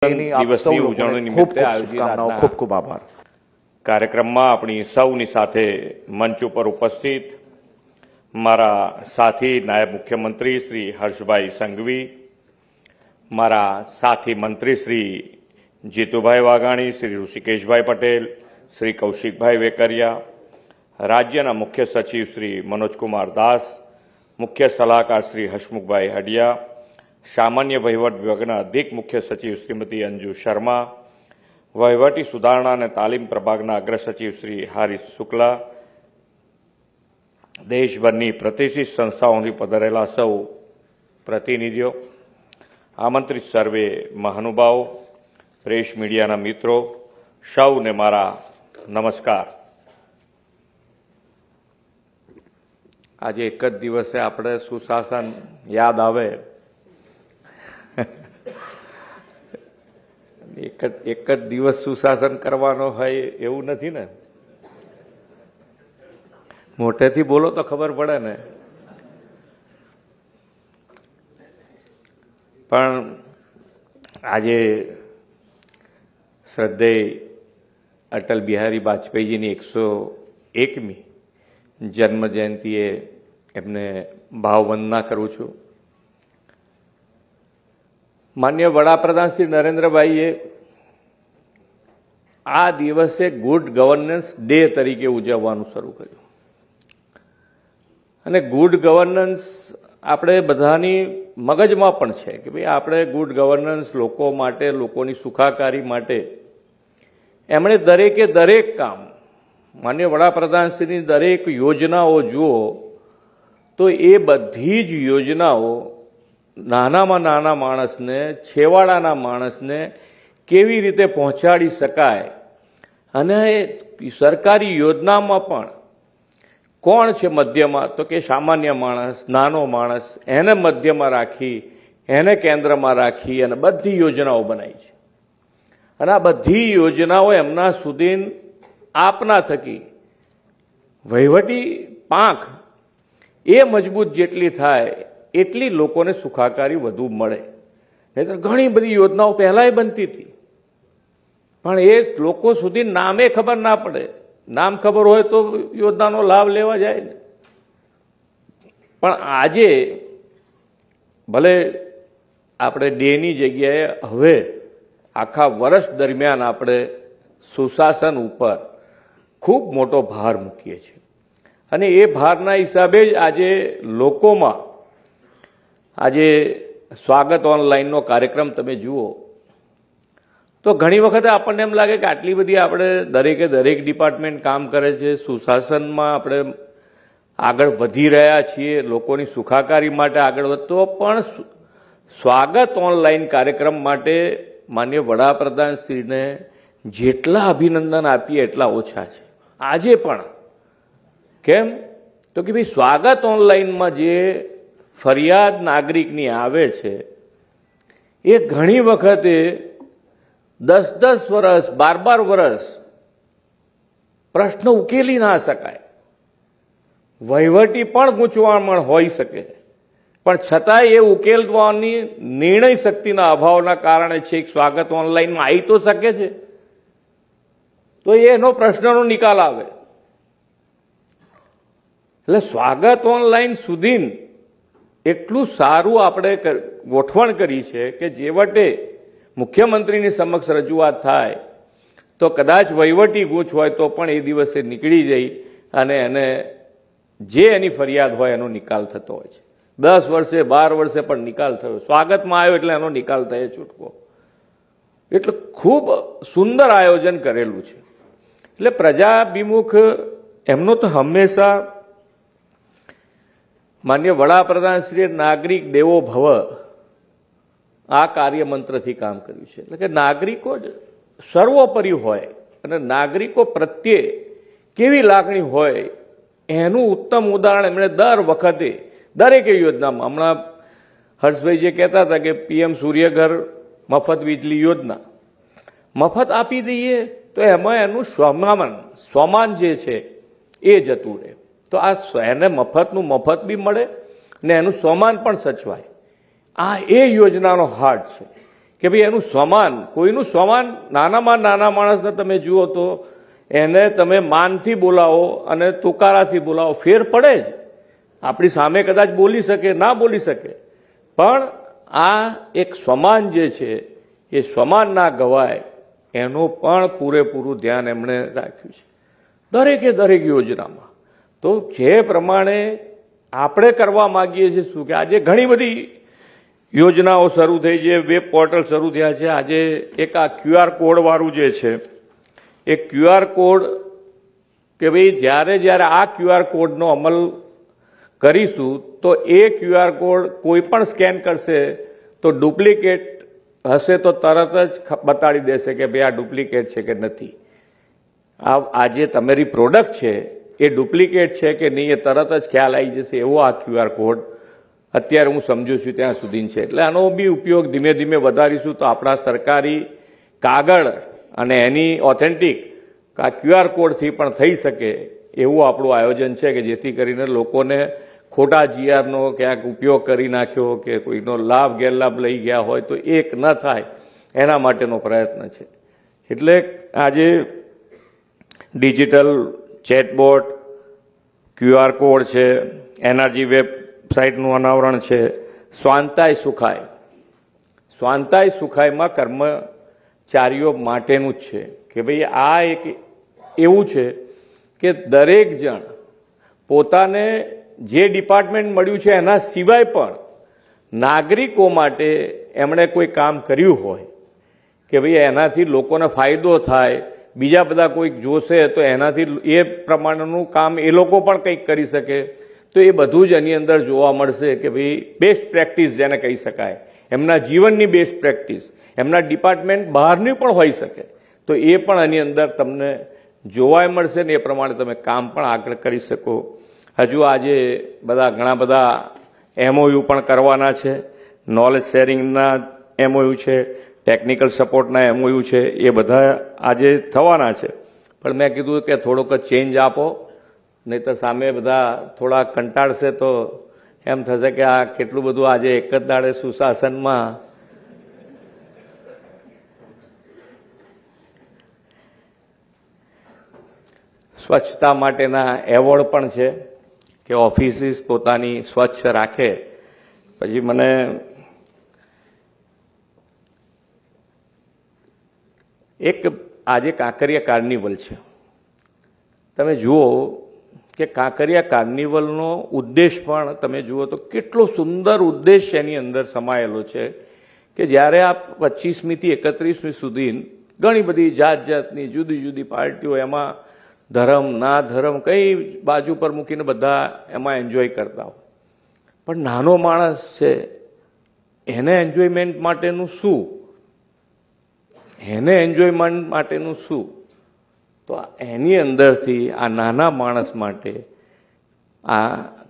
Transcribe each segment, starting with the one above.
દિવસની ઉજવણી નિમિત્તે આયોજિત આજના ખૂબ ખૂબ આભાર. કાર્યક્રમમાં આપણી સૌની સાથે મંચ ઉપર ઉપસ્થિત મારા સાથી નાયબ મુખ્યમંત્રી શ્રી હર્ષભાઈ સંઘવી, મારા સાથી મંત્રી શ્રી જીતુભાઈ વાઘાણી, શ્રી ઋષિકેશભાઈ પટેલ, શ્રી કૌશિકભાઈ વેકરિયા, રાજ્યના મુખ્ય સચિવ શ્રી મનોજકુમાર દાસ, મુખ્ય સલાહકાર શ્રી હસમુખભાઈ હડિયા, સામાન્ય વહીવટ વિભાગના અધિક મુખ્ય સચિવ શ્રીમતી અંજુ શર્મા, વહીવટી સુધારણા અને તાલીમ પ્રભાગના અગ્ર સચિવ શ્રી હારિસ શુક્લા, દેશભરની પ્રતિષ્ઠિત સંસ્થાઓથી પધારેલા સૌ પ્રતિનિધિઓ, આમંત્રિત સર્વે મહાનુભાવો, પ્રેસ મીડિયાના મિત્રો, સૌને મારા નમસ્કાર. આજે એક જ દિવસે આપણે સુશાસન યાદ આવે, એક જ દિવસ સુશાસન કરવાનો હોય એવું નથી ને. મોટેથી બોલો તો ખબર પડે ને. પણ આજે શ્રદ્ધેય અટલ બિહારી વાજપેયીજીની 101મી જન્મ જયંતિએ એમને ભાવવંદના કરું છું. માન્ય વડાપ્રધાન શ્રી નરેન્દ્રભાઈએ આ દિવસે ગુડ ગવર્નન્સ ડે તરીકે ઉજવવાનું શરૂ કર્યું. અને ગુડ ગવર્નન્સ આપણે બધાની મગજમાં પણ છે કે ભાઈ આપણે ગુડ ગવર્નન્સ લોકો માટે, લોકોની સુખાકારી માટે એમણે દરેકે દરેક કામ, માન્ય વડાપ્રધાનશ્રીની દરેક યોજનાઓ જુઓ તો એ બધી જ યોજનાઓ નાનામાં નાના માણસને, છેવાડાના માણસને કેવી રીતે પહોંચાડી શકાય, અને સરકારી યોજનામાં પણ કોણ છે મધ્યમાં, તો કે સામાન્ય માણસ, નાનો માણસ, એને મધ્યમાં રાખી, એને કેન્દ્રમાં રાખી અને બધી યોજનાઓ બનાવી છે. અને આ બધી યોજનાઓ એમના સુધી આપના થકી વહીવટી પાંખ એ મજબૂત જેટલી થાય એટલી લોકોને સુખાકારી વધુ મળે. નહીંતર ઘણી બધી યોજનાઓ પહેલાંય બનતી હતી પણ એ લોકો સુધી નામે ખબર ના પડે. નામ ખબર હોય તો યોજનાનો લાભ લેવા જાય ને. પણ આજે ભલે આપણે ડેની જગ્યાએ હવે આખા વર્ષ દરમિયાન આપણે સુશાસન ઉપર ખૂબ મોટો ભાર મૂકીએ છીએ. અને એ ભારના હિસાબે જ આજે લોકોમાં આજે સ્વાગત ઓનલાઈનનો કાર્યક્રમ તમે જુઓ તો ઘણી વખતે આપણને એમ લાગે કે આટલી બધી આપણે દરેકે દરેક ડિપાર્ટમેન્ટ કામ કરે છે, સુશાસનમાં આપણે આગળ વધી રહ્યા છીએ, લોકોની સુખાકારી માટે આગળ વધતો, પણ સ્વાગત ઓનલાઈન કાર્યક્રમ માટે માન્ય વડાપ્રધાનશ્રીને જેટલા અભિનંદન આપીએ એટલા ઓછા છે. આજે પણ કેમ તો કે ભાઈ સ્વાગત ઓનલાઈનમાં જે ફરિયાદ નાગરિકની આવે છે એ ઘણી વખતે 10-10 વર્ષ, 12-12 વર્ષ પ્રશ્ન ઉકેલી ના શકાય. વહીવટી પણ ગૂંચવણ હોઈ શકે, પણ છતાંય એ ઉકેલવાની નિર્ણય શક્તિના અભાવના કારણે છેક સ્વાગત ઓનલાઈનમાં આવી તો શકે છે, તો એનો પ્રશ્નનો નિકાલ આવે. એટલે સ્વાગત ઓનલાઈન સુધી એટલું સારું આપણે ગોઠવણ કરી છે કે છેવટે મુખ્યમંત્રીની સમક્ષ રજૂઆત થાય તો કદાચ વહીવટી ગૂંચ હોય તો પણ એ દિવસે નીકળી જઈ અને એને જે એની ફરિયાદ હોય એનો નિકાલ થતો હોય છે. 10 વર્ષે, 12 વર્ષે પણ નિકાલ થયો, સ્વાગતમાં આવ્યો એટલે એનો નિકાલ થયો છૂટકો. એટલે ખૂબ સુંદર આયોજન કરેલું છે. એટલે પ્રજાભિમુખ એમનો તો હંમેશા માન્ય વડાપ્રધાનશ્રીએ નાગરિક દેવો ભવ આ કાર્યમંત્રથી કામ કર્યું છે. એટલે કે નાગરિકો જ સર્વોપરી હોય અને નાગરિકો પ્રત્યે કેવી લાગણી હોય એનું ઉત્તમ ઉદાહરણ એમણે દર વખતે દરેકે યોજનામાં, હમણાં હર્ષભાઈ જે કહેતા હતા કે PM સૂર્યઘર મફત વીજળી યોજના મફત આપી દઈએ તો એમાં એનું સ્વમાન જે છે એ જતું રહે. તો આ એને મફતનું મફત બી મળે ને એનું સ્વમાન પણ સચવાય. આ એ યોજનાનો હાર્ટ છે. કે ભાઈ એનું સમાન, કોઈનું સમાન, નાનામાં નાના માણસને તમે જુઓ તો એને તમે માનથી બોલાવો અને તુકારાથી બોલાવો, ફેર પડે જ. આપણી સામે કદાચ બોલી શકે, ના બોલી શકે, પણ આ એક સમાન જે છે એ સમાન ના ગવાય એનું પણ પૂરેપૂરું ધ્યાન એમણે રાખ્યું છે દરેકે દરેક યોજનામાં. તો જે પ્રમાણે આપણે કરવા માગીએ છીએ શું કે આજે ઘણી બધી યોજનાઓ શરૂ થઈ છે, વેબ પોર્ટલ શરૂ થયા છે. આજે એક આ QR કોડવાળું જે છે એ QR કોડ કે ભાઈ જ્યારે આ QR કોડનો અમલ કરીશું તો એ QR કોડ કોઈ પણ સ્કેન કરશે તો ડુપ્લિકેટ હશે તો તરત જ બતાડી દેશે કે ભાઈ આ ડુપ્લિકેટ છે કે નથી. આજે તમારી પ્રોડક્ટ છે એ ડુપ્લિકેટ છે કે નહીં એ તરત જ ખ્યાલ આવી જશે, એવો આ QR કોડ અત્યારે હું સમજુ છું ત્યાં સુધી છે. એટલે આનો બી ઉપયોગ ધીમે ધીમે વધારીશું તો આપણા સરકારી કાગળ અને એની ઓથેન્ટિક આ QR કોડથી પણ થઈ શકે એવું આપણું આયોજન છે કે જેથી કરીને લોકોને ખોટા GRનો ક્યાંક ઉપયોગ કરી નાખ્યો કે કોઈનો લાભ ગેરલાભ લઈ ગયા હોય તો એક ન થાય એના માટેનો પ્રયત્ન છે. એટલે આજે ડિજિટલ ચેટબોટ, QR કોડ છે, એનર્જી વેબસાઇટનું અનાવરણ છે, સ્વાંતાય સુખાય. સ્વાંતાય સુખાયમાં કર્મચારીઓ માટેનું જ છે કે ભાઈ આ એક એવું છે કે દરેક જણ પોતાને જે ડિપાર્ટમેન્ટ મળ્યું છે એના સિવાય પણ નાગરિકો માટે એમણે કોઈ કામ કર્યું હોય કે ભાઈ એનાથી લોકોને ફાયદો થાય, બીજા બધા કોઈક જોશે તો એનાથી એ પ્રમાણેનું કામ એ લોકો પણ કંઈક કરી શકે, તો એ બધું જ એની અંદર જોવા મળશે કે ભાઈ બેસ્ટ પ્રેક્ટિસ જેને કહી શકાય, એમના જીવનની બેસ્ટ પ્રેક્ટિસ એમના ડિપાર્ટમેન્ટ બહારની પણ હોઈ શકે તો એ પણ એની અંદર તમને જોવા મળશે ને એ પ્રમાણે તમે કામ પણ આગળ કરી શકો. હજુ આજે ઘણા બધા MOU પણ કરવાના છે, નોલેજ શેરિંગના MOU છે, ટેકનિકલ સપોર્ટના MOU છે, એ બધા આજે થવાના છે. પણ મેં કીધું કે થોડોક ચેન્જ આપો, નહીંતર સામે બધા થોડા કંટાળશે તો એમ થશે કે આ કેટલું બધું આજે એક જ દાડે સુશાસનમાં. સ્વચ્છતા માટેના એવોર્ડ પણ છે કે ઓફિસીસ પોતાની સ્વચ્છ રાખે. પછી મને એક આજે કાંકરિયા કાર્નિવલ છે, તમે જુઓ કે કાંકરિયા કાર્નિવલનો ઉદ્દેશ પણ તમે જુઓ તો કેટલો સુંદર ઉદ્દેશ એની અંદર સમાયેલો છે કે જ્યારે આ 25મી થી 31મી સુધી ઘણી બધી જાતની જુદી જુદી પાર્ટીઓ એમાં ધર્મ ના ધર્મ કઈ બાજુ પર મૂકીને બધા એમાં એન્જોય કરતા હોય, પણ નાનો માણસ છે એને એન્જોયમેન્ટ માટેનું શું, એને એન્જોયમેન્ટ માટેનું શું? તો એની અંદરથી આ નાના માણસ માટે આ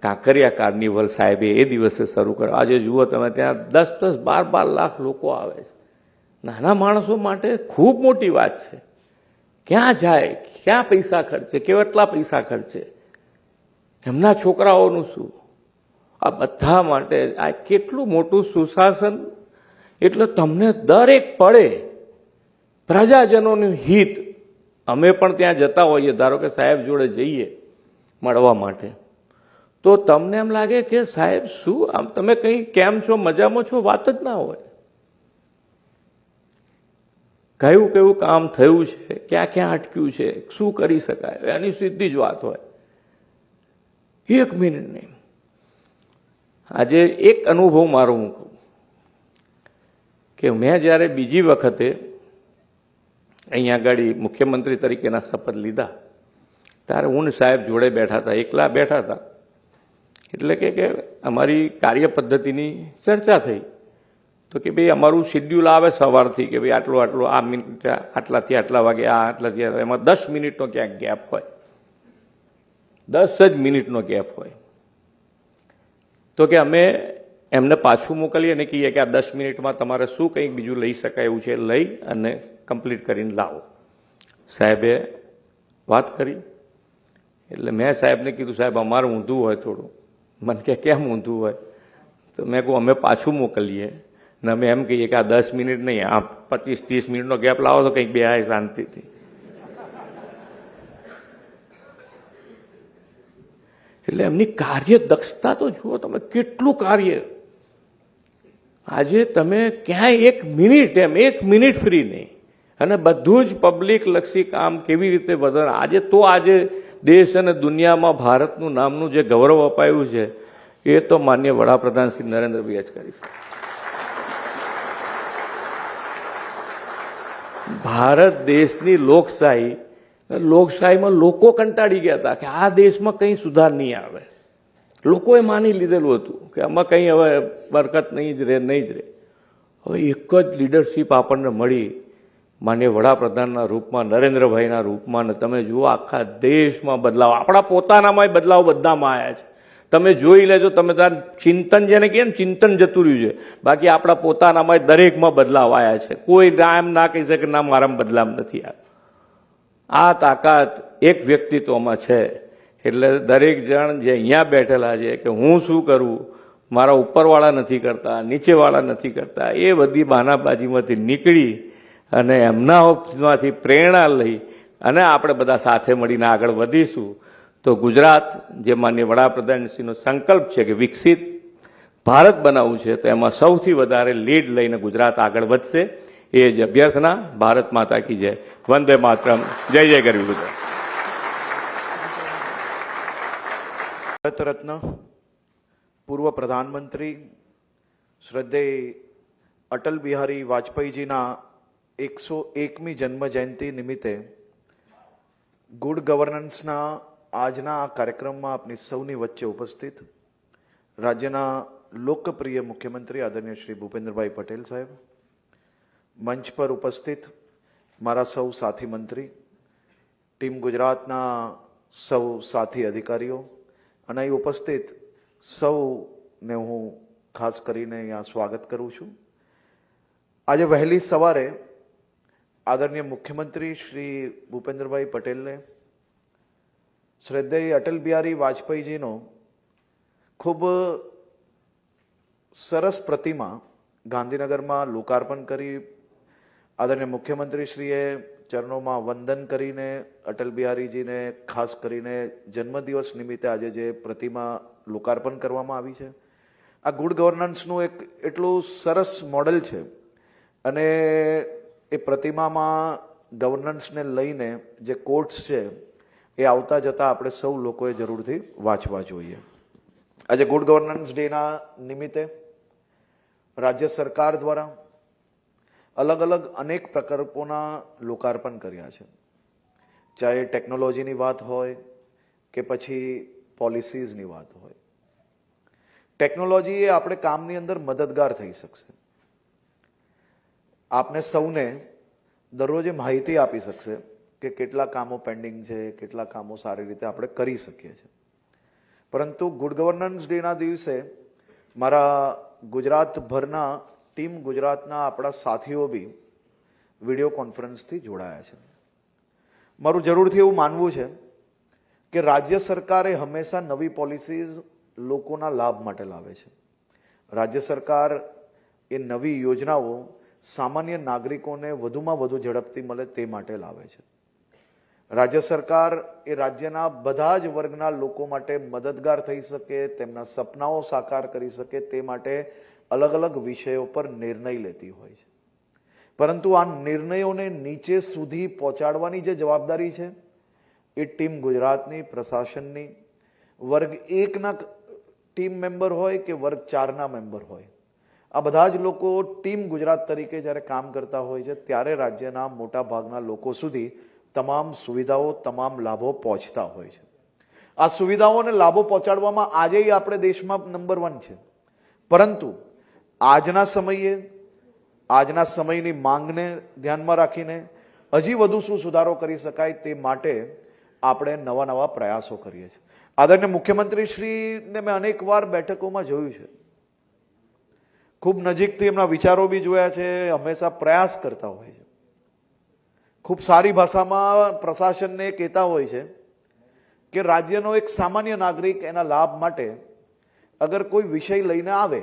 કાંકરિયા કાર્નિવલ સાહેબે એ દિવસે શરૂ કર્યો. આજે જુઓ તમે ત્યાં 10-10, 12-12 લાખ લોકો આવે છે. નાના માણસો માટે ખૂબ મોટી વાત છે. ક્યાં જાય, ક્યાં પૈસા ખર્ચે, કેટલા પૈસા ખર્ચે, એમના છોકરાઓનું શું, આ બધા માટે આ કેટલું મોટું સુશાસન. એટલે તમને દરેક પડે પ્રજાજનોનું હિત. અમે પણ ત્યાં જતા હોઈએ, ધારો કે સાહેબ જોડે જઈએ મળવા માટે, તો તમને એમ લાગે કે સાહેબ શું આમ તમે કંઈ કેમ છો, મજામાં છો, વાત જ ના હોય. કયું કયું કામ થયું છે, ક્યાં ક્યાં અટક્યું છે, શું કરી શકાય, એની સીધી જ વાત હોય. 1 મિનિટ નહીં. આજે એક અનુભવ મારો હું કહું કે મેં જ્યારે બીજી વખતે અહીંયા આગળ મુખ્યમંત્રી તરીકેના શપથ લીધા ત્યારે હું સાહેબ જોડે બેઠા હતા, એકલા બેઠા હતા. એટલે કે અમારી કાર્ય પદ્ધતિની ચર્ચા થઈ તો કે ભાઈ અમારું શેડ્યુલ આવે સવારથી કે ભાઈ આટલું આ મિનિટ આટલાથી આટલા વાગે આ આટલાથી એમાં 10 મિનિટનો ક્યાંક ગેપ હોય, 10 જ મિનિટનો ગેપ હોય. તો કે અમે એમને પાછું મોકલીએ અને કહીએ કે આ 10 મિનિટમાં તમારે શું કંઈક બીજું લઈ શકાય એવું છે લઈ અને કમ્પ્લીટ કરીને લાવો. સાહેબે વાત કરી એટલે મેં સાહેબને કીધું સાહેબ અમારે ઊંધું હોય થોડું. મને કે કેમ ઊંધું હોય? તો મેં કહું અમે પાછું મોકલીએ ને અમે એમ કહીએ કે આ 10 મિનિટ નહીં, આ 25-30 મિનિટનો ગેપ લાવો તો કંઈક બે આય શાંતિથી. એટલે એમની કાર્ય દક્ષતા તો જુઓ તમે, કેટલું કાર્ય. આજે તમે ક્યાંય એક મિનિટ ફ્રી નહીં, અને બધું જ પબ્લિક લક્ષી કામ કેવી રીતે વધારે. આજે દેશ અને દુનિયામાં ભારતનું નામનું જે ગૌરવ અપાયું છે એ તો માનનીય વડાપ્રધાન શ્રી નરેન્દ્રભાઈ જ કરી શકે. ભારત દેશની લોકશાહીમાં લોકો કંટાળી ગયા હતા કે આ દેશમાં કંઈ સુધાર નહીં આવે. લોકોએ માની લીધેલું હતું કે આમાં કંઈ હવે બરકત નહીં જ રહે. હવે એક જ લીડરશીપ આપણને મળી માનનીય વડાપ્રધાનના રૂપમાં, નરેન્દ્રભાઈના રૂપમાં, ને તમે જુઓ આખા દેશમાં બદલાવ, આપણા પોતાનામાં બદલાવ બધામાં આવ્યા છે. તમે જોઈ લેજો, તમે તાર ચિંતન જેને કહે ને ચિંતન જતું રહ્યું છે, બાકી આપણા પોતાનામાં દરેકમાં બદલાવ આવ્યા છે. કોઈ એમ ના કહી શકે ના મારામાં બદલાવ નથી આવ્યો. આ તાકાત એક વ્યક્તિત્વમાં છે. એટલે દરેક જણ જે અહીંયા બેઠેલા છે કે હું શું કરું, મારા ઉપરવાળા નથી કરતા, નીચેવાળા નથી કરતા, એ બધી બહાનાબાજીમાંથી નીકળી અને એમનામાંથી પ્રેરણા લઈ અને આપણે બધા સાથે મળીને આગળ વધીશું તો ગુજરાત, જે માનનીય વડાપ્રધાનશ્રીનો સંકલ્પ છે કે વિકસિત ભારત બનાવવું છે, તો એમાં સૌથી વધારે લીડ લઈને ગુજરાત આગળ વધશે. એ જ અભ્યર્થના. ભારત માતા કી જય. વંદે માતરમ. જય જય ગરવી ગુજરાત. ભારત રત્ન પૂર્વ પ્રધાનમંત્રી શ્રદ્ધેય અટલ બિહારી વાજપેયીજીના 101મી જન્મ જયંતિ નિમિત્તે ગુડ ગવર્નન્સના આજના આ કાર્યક્રમમાં આપની સૌની વચ્ચે ઉપસ્થિત રાજ્યના લોકપ્રિય મુખ્યમંત્રી આદરણીય શ્રી ભૂપેન્દ્રભાઈ પટેલ સાહેબ, મંચ પર ઉપસ્થિત મારા સૌ સાથી મંત્રી, ટીમ ગુજરાતના સૌ સાથી અધિકારીઓ અને અહીં ઉપસ્થિત સૌને હું ખાસ કરીને અહીંયા સ્વાગત કરું છું. આજે વહેલી સવારે આદરણીય મુખ્યમંત્રી શ્રી ભૂપેન્દ્રભાઈ પટેલને શ્રદ્ધેય અટલ બિહારી વાજપેયીજીનો ખૂબ સરસ પ્રતિમા ગાંધીનગરમાં લોકાર્પણ કરી આદરણીય મુખ્યમંત્રીશ્રીએ ચરણોમાં વંદન કરીને અટલ બિહારીજીને ખાસ કરીને જન્મદિવસ નિમિત્તે આજે જે પ્રતિમા લોકાર્પણ કરવામાં આવી છે, આ ગુડ ગવર્નન્સનું એક એટલું સરસ મોડેલ છે. અને એ પ્રતિમામાં ગવર્નન્સને લઈને જે કોટ્સ છે એ આવતા જતાં આપણે સૌ લોકોએ જરૂરથી વાંચવા જોઈએ. આજે ગુડ ગવર્નન્સ ડેના નિમિત્તે રાજ્ય સરકાર દ્વારા અલગ અલગ અનેક પ્રકલ્પોના લોકાર્પણ કર્યા છે. ચાહે ટેકનોલોજીની વાત હોય કે પછી પોલિસીઝની વાત હોય. ટેકનોલોજી એ આપણે કામની અંદર મદદગાર થઈ શકશે. આપને સૌને દરરોજ માહિતી આપી શકશે કે કેટલા કામો પેન્ડિંગ છે, કેટલા કામો સારી રીતે આપણે કરી શકીએ છીએ. પરંતુ ગુડ ગવર્નન્સ ડેના દિવસે મારા ગુજરાતભરના ટીમ ગુજરાતના આપણા સાથીઓ બી વિડીયો કોન્ફરન્સથી જોડાયા છે. મારું જરૂરથી એવું માનવું છે કે રાજ્ય સરકારે હંમેશા નવી પોલિસીઝ લોકોના લાભ માટે લાવે છે. રાજ્ય સરકાર એ નવી યોજનાઓ સામાન્ય નાગરિકોને વધુમાં વધુ ઝડપથી મળે તે માટે લાવે છે. રાજ્ય સરકાર એ રાજ્યના બધા જ વર્ગના લોકો માટે મદદગાર થઈ શકે, તેમના સપનાઓ સાકાર કરી શકે તે માટે અલગ અલગ વિષયો પર નિર્ણય લેતી હોય છે. પરંતુ આ નિર્ણયોને નીચે સુધી પહોંચાડવાની જે જવાબદારી છે એ ટીમ ગુજરાતની, પ્રશાસનની, વર્ગ 1ના ટીમ મેમ્બર હોય કે વર્ગ 4ના મેમ્બર હોય, આ બધા જ લોકો ટીમ ગુજરાત તરીકે જ્યારે કામ કરતા હોય છે ત્યારે રાજ્યના મોટા ભાગના લોકો સુધી તમામ સુવિધાઓ, તમામ લાભો પહોંચતા હોય છે. આ સુવિધાઓ અને લાભો પહોંચાડવામાં આજે આપણે દેશમાં નંબર 1 છે. પરંતુ આજના સમયની માંગને ધ્યાનમાં રાખીને હજી વધુ શું સુધારો કરી શકાય તે માટે આપણે નવા નવા પ્રયાસો કરીએ છીએ. આદરણીય મુખ્યમંત્રી શ્રીને મેં અનેક વાર બેઠકોમાં જોયું છે, ખૂબ નજીકથી એમના વિચારો બી જોયા છે, હંમેશા પ્રયાસ કરતા હોય છે. ખૂબ સારી ભાષામાં પ્રશાસનને કહેતા હોય છે કે રાજ્યનો એક સામાન્ય નાગરિક એના લાભ માટે અગર કોઈ વિષય લઈને આવે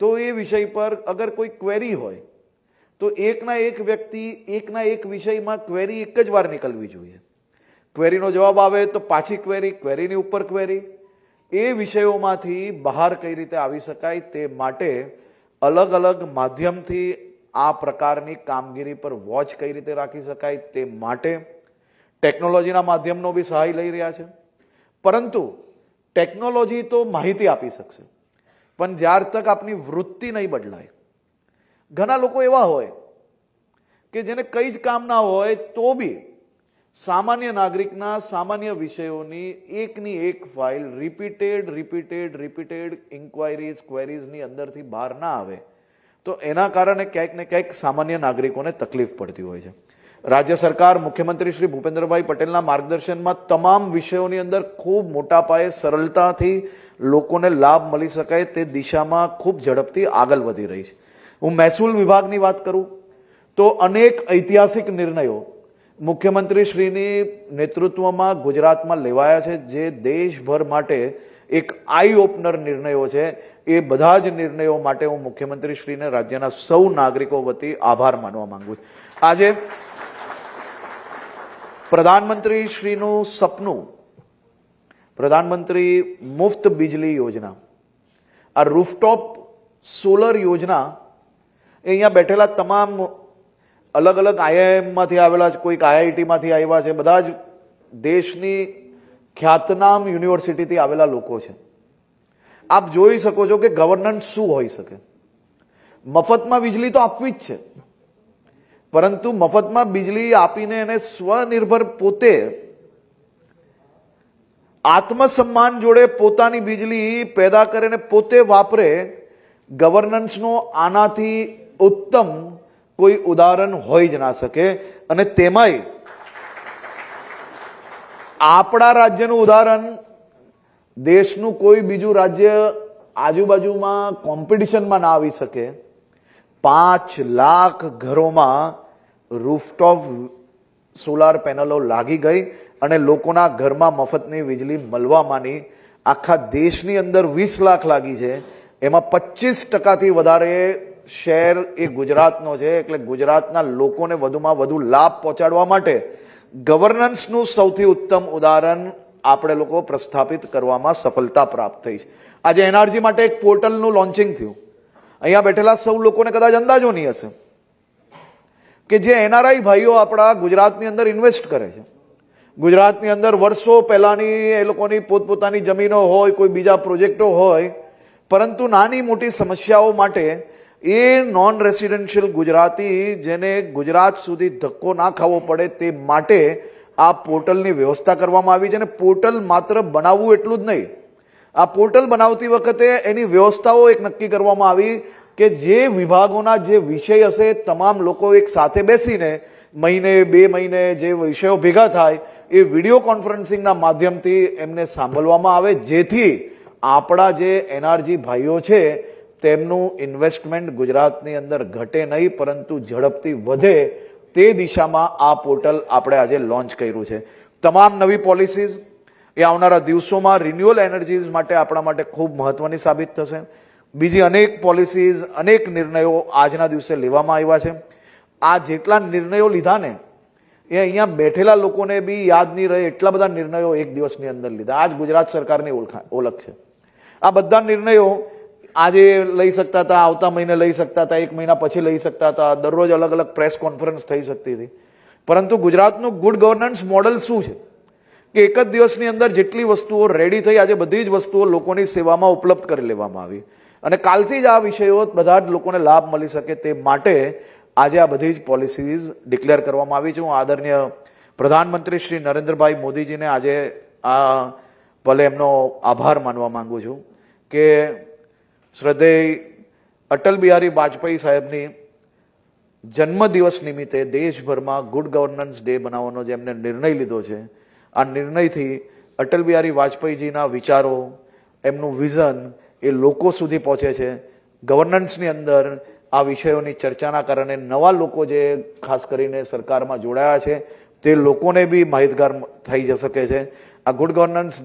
તો એ વિષય પર અગર કોઈ ક્વેરી હોય તો એકના એક વ્યક્તિ એકના એક વિષયમાં ક્વેરી એક જ વાર નીકળવી જોઈએ. ક્વેરીનો જવાબ આવે તો પાછી ક્વેરી, ક્વેરીની ઉપર ક્વેરી. એ વિષયોમાંથી બહાર કઈ રીતે આવી શકાય તે માટે અલગ અલગ માધ્યમથી આ પ્રકારની કામગીરી પર વોચ કઈ રીતે રાખી શકાય તે માટે ટેકનોલોજીના માધ્યમનો બી સહાય લઈ રહ્યા છે. પરંતુ ટેકનોલોજી તો માહિતી આપી શકશે, પણ જ્યાર તક આપની વૃત્તિ નહીં બદલાય. ઘણા લોકો એવા હોય કે જેને કઈ જ કામ ના હોય તો બી સામાન્ય નાગરિકના સામાન્ય વિષયોની એકની એક ફાઇલ રિપીટેડ ઇન્ક્વાયરીઝ ક્વેરીઝની અંદરથી બહાર ના આવે તો એના કારણે ક્યાંક ને ક્યાંક સામાન્ય નાગરિકોને તકલીફ પડતી હોય છે. રાજ્ય સરકાર મુખ્યમંત્રી શ્રી ભૂપેન્દ્રભાઈ પટેલના માર્ગદર્શનમાં તમામ વિષયોની અંદર ખૂબ મોટા પાયે સરળતાથી લોકોને લાભ મળી શકાય તે દિશામાં ખૂબ ઝડપથી આગળ વધી રહી છે. હું મહેસૂલ વિભાગની વાત કરું તો અનેક ઐતિહાસિક નિર્ણયો મુખ્યમંત્રી શ્રીની નેતૃત્વમાં ગુજરાતમાં લેવાયા છે, જે દેશભર માટે એક આઈ ઓપનર નિર્ણયો છે. એ બધા જ નિર્ણયો માટે હું મુખ્યમંત્રી શ્રીને રાજ્યના સૌ નાગરિકો વતી આભાર માનવા માંગુ છું. આજે પ્રધાનમંત્રી શ્રીનું સપનું, પ્રધાનમંત્રી મુફ્ત બિજલી યોજના, આ રૂફટોપ સોલર યોજના એ અહીંયા બેઠેલા તમામ અલગ અલગ આઈઆઈએમમાંથી આવેલા છે, કોઈક આઈઆઈટીમાંથી આવ્યા છે, બધા જ દેશની ખ્યાતનામ યુનિવર્સિટીથી આવેલા લોકો છે. આપ જોઈ શકો છો કે ગવર્નન્સ શું હોઈ શકે. મફતમાં વીજળી તો આપવી જ છે, પરંતુ મફતમાં વીજળી આપીને એને સ્વનિર્ભર પોતે આત્મસન્માન જોડે પોતાની વીજળી પેદા કરીને પોતે વાપરે, ગવર્નન્સનો આનાથી ઉત્તમ કોઈ ઉદાહરણ હોઈ જ ના શકે. અને તેમાંય આપણા રાજ્યનું ઉદાહરણ દેશનું કોઈ બીજું રાજ્ય આજુબાજુમાં કોમ્પિટિશનમાં ના આવી શકે. 5 લાખ ઘરોમાં રૂફટોપ સોલાર પેનલો લાગી ગઈ અને લોકોના ઘરમાં મફતની વીજળી મળવા માંડી. આખા દેશની અંદર 20 લાખ લાગી છે, એમાં 25% વધારે શહેર એ ગુજરાતનો છે. એટલે ગુજરાતના લોકોને વધુમાં વધુ લાભ પહોંચાડવા માટે ગવર્નન્સનું સૌથી ઉત્તમ ઉદાહરણ આપણે લોકો પ્રસ્થાપિત કરવામાં સફળતા પ્રાપ્ત થઈ છે. આજે એનઆરજી માટે એક પોર્ટલનું લોન્ચિંગ થયું. અહીંયા બેઠેલા સૌ લોકોને કદાચ અંદાજો નહીં હશે કે જે એનઆરઆઈ ભાઈઓ આપણા ગુજરાતની અંદર ઇન્વેસ્ટ કરે છે, ગુજરાતની અંદર વર્ષો પહેલાની એ લોકોની પોતપોતાની જમીનો હોય, કોઈ બીજા પ્રોજેક્ટો હોય, પરંતુ નાની મોટી સમસ્યાઓ માટે એ નોન રેસિડેન્શિયલ ગુજરાતી જેને ગુજરાત સુધી ધક્કો ના ખાવો પડે તે માટે આ પોર્ટલની વ્યવસ્થા કરવામાં આવી છે. અને પોર્ટલ માત્ર બનાવવું એટલું જ નહીં, આ પોર્ટલ બનાવતી વખતે એની વ્યવસ્થાઓ એક નક્કી કરવામાં આવી કે જે વિભાગોના જે વિષય હશે તમામ લોકો એક સાથે બેસીને મહિને 2 મહિને જે વિષયો ભેગા થાય એ વિડીયો કોન્ફરન્સિંગના માધ્યમથી એમને સાંભળવામાં આવે, જેથી આપણા જે એનઆરજી ભાઈઓ છે તેમનું ઇન્વેસ્ટમેન્ટ ગુજરાતની અંદર ઘટે નહીં પરંતુ ઝડપથી વધે. તે દિશામાં આ પોર્ટલ આપણે આજે લોન્ચ કર્યું છે. તમામ નવી પોલિસીઝ એ આવનારા દિવસોમાં રિન્યુઅલ એનર્જીઝ માટે આપણા માટે ખૂબ મહત્વની સાબિત થશે. બીજી અનેક પોલિસીઝ, અનેક નિર્ણયો આજના દિવસે લેવામાં આવ્યા છે. આ જેટલા નિર્ણયો લીધા ને એ અહીંયા બેઠેલા લોકોને બી યાદ નહીં રહે એટલા બધા નિર્ણયો એક દિવસની અંદર લીધા. આ જ ગુજરાત સરકારની ઓળખ છે. આ બધા નિર્ણયો આજે લઈ શકતા હતા, આવતા મહિને લઈ શકતા હતા, 1 મહિના પછી લઈ શકતા હતા, દરરોજ અલગ અલગ પ્રેસ કોન્ફરન્સ થઈ શકતી હતી. પરંતુ ગુજરાતનું ગુડ ગવર્નન્સ મોડલ શું છે કે એક જ દિવસની અંદર જેટલી વસ્તુઓ રેડી થઈ, આજે બધી જ વસ્તુઓ લોકોની સેવામાં ઉપલબ્ધ કરી લેવામાં આવી અને કાલથી જ આ વિષયો બધા જ લોકોને લાભ મળી શકે તે માટે આજે આ બધી જ પોલિસીઝ ડિક્લેર કરવામાં આવી છે. હું આદરણીય પ્રધાનમંત્રી શ્રી નરેન્દ્રભાઈ મોદીજીને આજે આ ભલે એમનો આભાર માનવા માંગુ છું કે શ્રદ્ધેય અટલ બિહારી વાજપેયી સાહેબની જન્મદિવસ નિમિત્તે દેશભરમાં ગુડ ગવર્નન્સ ડે બનાવવાનો જે એમને નિર્ણય લીધો છે, આ નિર્ણયથી અટલ બિહારી વાજપેયીજીના વિચારો, એમનું વિઝન એ લોકો સુધી પહોંચે છે. ગવર્નન્સની અંદર આ વિષયોની ચર્ચાના કારણે નવા લોકો જે ખાસ કરીને સરકારમાં જોડાયા છે તે લોકોને બી માહિતગાર થઈ શકે છે. આ ગુડ ગવર્નન્સ